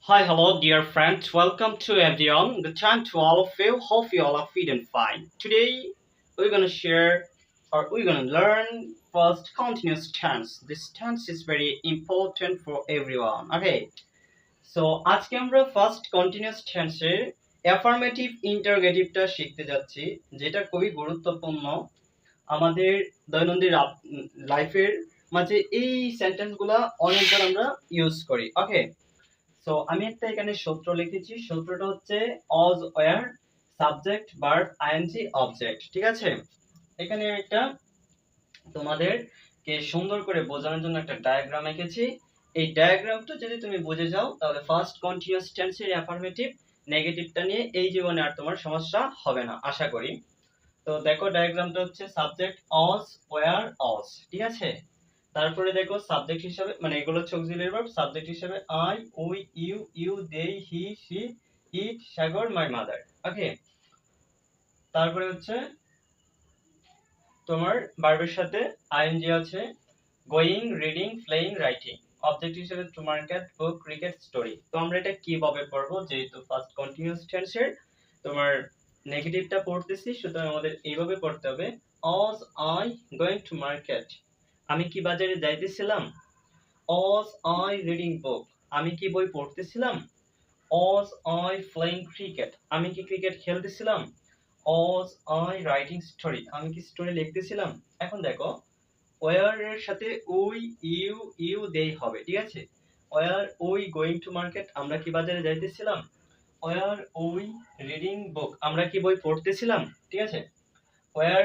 Hi, hello, dear friends. Welcome to everyone. Good time to all of you. Hope you all are fit and fine. Today, we're gonna share or we're gonna learn first continuous tense. This tense is very important for everyone. Okay. So আজকে আমরা first continuous টেন্সের affirmative ইন্টারোগেটিভটা শিখতে যাচ্ছি, যেটা খুবই গুরুত্বপূর্ণ আমাদের দৈনন্দিন লাইফের মাঝে। এই সেন্টেন্সগুলো অনেকবার আমরা ইউজ করি। ওকে, সো আমি একটা এখানে সূত্র লিখেছি। সূত্রটা হচ্ছে was were subject verb ING object. ঠিক আছে, এখানে একটা তোমাদেরকে সুন্দর করে বোঝানোর জন্য একটা ডায়াগ্রাম এঁকেছি। এই ডায়াগ্রামটা যদি তুমি বুঝে যাও তাহলে ফার্স্ট কন্টিনিউয়াস টেন্সের অ্যাফার্মেটিভ নেগেটিভটা নিয়ে এই জীবনে আর তোমার সমস্যা হবে না আশা করি। তো দেখো, ডায়াগ্রামটা হচ্ছে সাবজেক্ট অজ ওয়্যার অজ। ঠিক আছে, তারপরে দেখো সাবজেক্ট হিসাবে, মানে এগুলো হচ্ছে অক্সিলিয়ারি ভার্ব। সাবজেক্ট হিসাবে I, we, you, they, he, she, it, Sagar, my mother. Okay, তারপরে হচ্ছে তোমার ভার্বের সাথে আইএনজি আছে, going, reading, playing, writing. Object হিসেবে to market, book, cricket, story. তো আমরা এটা কিভাবে পড়বো, যেহেতু ফার্স্ট কন্টিনিউয়াস টেন্সের তোমার নেগেটিভটা পড়তেছি, সুতরাং আমাদের এইভাবে পড়তে হবে। অজ আই গোয়িং টু মার্কেট, আমি কি বাজারে যাইতেছিলাম। অজ আই রিডিং বুক, আমি কি বই পড়তেছিলাম। অজ আই প্লেইং ক্রিকেট, আমি কি cricket খেলতেছিলাম। Aja I writing story, আমি কি স্টোরি লিখতেছিলাম। এখন দেখো, ওয়ার এর সাথে উই, ইউ, দেই হবে। ঠিক আছে, were we going to market, আমরা কি বাজারে যাইতেছিলাম। ওয়ার উই রিডিং বুক, আমরা কি বই পড়তেছিলাম। ঠিক আছে, ওয়ার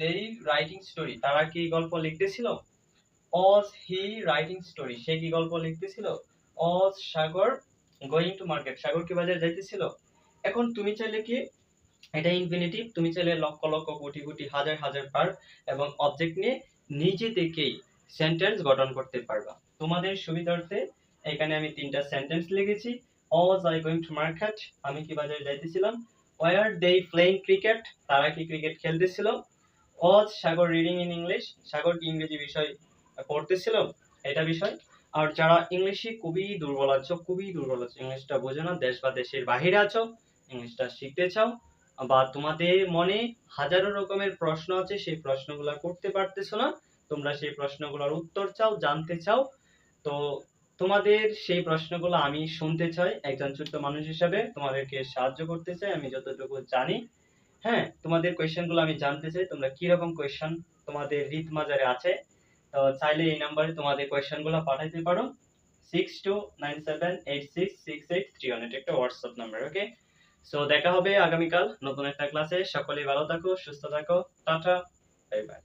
দেই, রাইটিং স্টোরি, তারা কি গল্প লিখতেছিল। অজ হি রাইটিং স্টোরি, সে কি গল্প লিখতেছিল। অজ সাগর গোয়িং টু মার্কেট, সাগর কি বাজারে যাইতেছিল। এখন তুমি চাইলে কি, এটা ইনফিনিটিভ, তুমি চাইলে লক্ষ লক্ষ কোটি কোটি হাজার হাজার ভার্ব এবং অবজেক্ট নিয়ে নিজে থেকেই সেন্টেন্স গঠন করতে পারবা। তোমাদের সুবিধার্থে এখানে আমি তিনটা সেন্টেন্স লিখেছি। অজ আই গোয়িং টু মার্কেট, আমি কি বাজারে যাইতেছিলাম। ওয়ার দে প্লেইং ক্রিকেট, তারা কি cricket খেলতেছিল। Aja Sagar reading in English, সাগর কি ইংরেজি বিষয় পড়তেছিল, এটা বিষয়। আর যারা ইংলিশে খুবই দুর্বল আছো, ইংলিশটা বোঝো না, দেশ বা দেশের বাহিরে আছো, ইংলিশটা শিখতে চাও, বা তোমাদের মনে হাজারো রকমের প্রশ্ন আছে, সেই প্রশ্নগুলো করতে পারতেছো না, তোমরা সেই প্রশ্নগুলোর উত্তর চাও, জানতে চাও। তো তোমাদের সেই প্রশ্নগুলো আমি শুনতে চাই, একজন ছোট্ট মানুষ হিসাবে তোমাদেরকে সাহায্য করতে চাই আমি যতটুকু জানি। হ্যাঁ, তোমাদের কোয়েশ্চেনগুলো আমি জানতে চাই, তোমরা কি রকম কোয়েশ্চেন তোমাদের রিত মাজারে আছে। তো চাইলে এই নাম্বারে তোমাদের কোয়েশ্চেনগুলো পাঠাইতে পারো। 6297866681, এটা একটা হোয়াটসঅ্যাপ নাম্বার। ওকে, সো দেখা হবে আগামীকাল নতুন একটা ক্লাসে। সকলেই ভালো থাকো, সুস্থ থাকো, টাটা, বাই বাই।